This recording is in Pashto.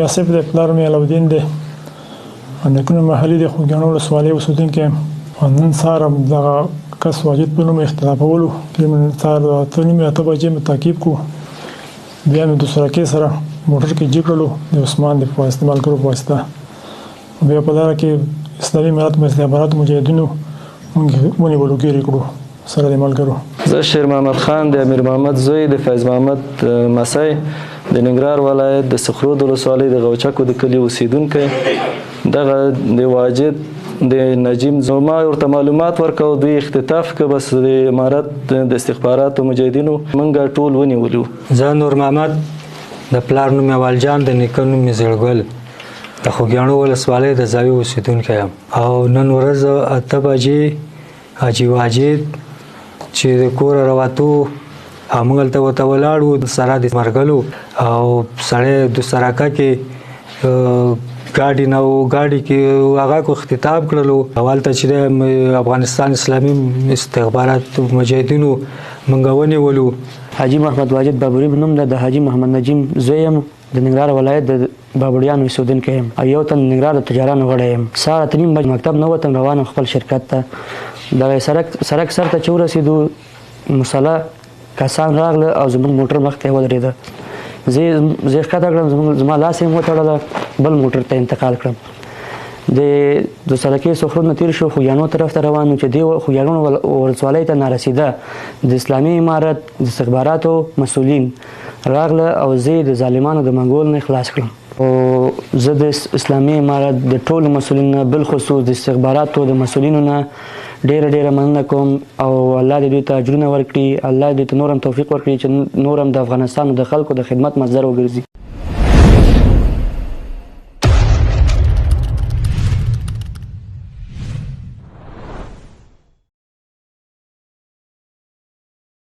مې آصف دی، پلار مې علاودین دی، نیکونه محلي د خوږیاڼو ولسوالۍ اوسېدونکی یم. نن سهار دغه کس واجد په نوم اختلافولو کې نن سهار 8:30 بجې مې تعقیب کړو. بیا مې د سرکې سره موټر کې جګ کړلو د عثمان د واسطه ملګرو په واسطه. بیا په لاره کې اسلامي امارات استخباراتو مجاهدینو موږ ونیولو، ګیرې کړو سره د ملګرو. زه شیر محمد خان د امیر محمد زوی د فیض محمد مسی د ننګرهار ولایت د صخرو د ولسوالۍ د غوچکو د کلي اوسېدونکی. دغه د واجد د نجیم زما ورته معلومات ورکړو، دوی اختطاف که بس د امارت د استخباراتو مجاهدینو موږ ټول ونیولو. زه نور محمد د پلار نوم یې والجان د نیکه نوم یې زیړګل د خوږیاڼو ولسوالۍ د زاویې اوسېدونکی یم. او نن ورځ 8 بجې حاجي واجد چې د کوره راوتو او موږ هلته ورته ولاړ وو سره د مرګلو او سړی د سراکه کې ګاډي نه و، ګاډي کې هغه کو اختطاف کړلو. هلته چې د افغانستان اسلامي استخبارات مجاهدینو موږ ونیولو. حاجي محمد واجد بابوري نوم ده، د حاجي محمد نجیم زوی یم، د ننګرهار ولایت د بابړیانو اوسېدونکی یم او یو تن ننګرهار د تجارانو غړی یم. سهار 8:30 بجې مکتب نه وتم، روان خپل شرکت ته. دغه سرک سر ته چې ورسېدو مسله کسان راغله او زموږ موټر مخ ته ودرېده. زه ښکته کړم، زما لاس یې وتړله، بل موټر ته انتقال کړم. د سرکې صخرو نه تېر شو، خوږیاڼو طرف ته روان و چې دې خوږیاڼو ولسوالۍ ته نارسېده د اسلامي امارت د استخباراتو مسؤلین راغله او زه د ظالمانو د منګول نه خلاص کړم. او زه د اسلامي امارت د ټولو مسؤلینو نه بالخصوص د استخباراتو د مسؤلینو نه ډیره مننه کوم او الله دې دوی ته اجرونه ورکړي، الله دې ته نور هم توفیق ورکړي چې نور هم د افغانستان د خلکو د خدمت مصدر وګرځي.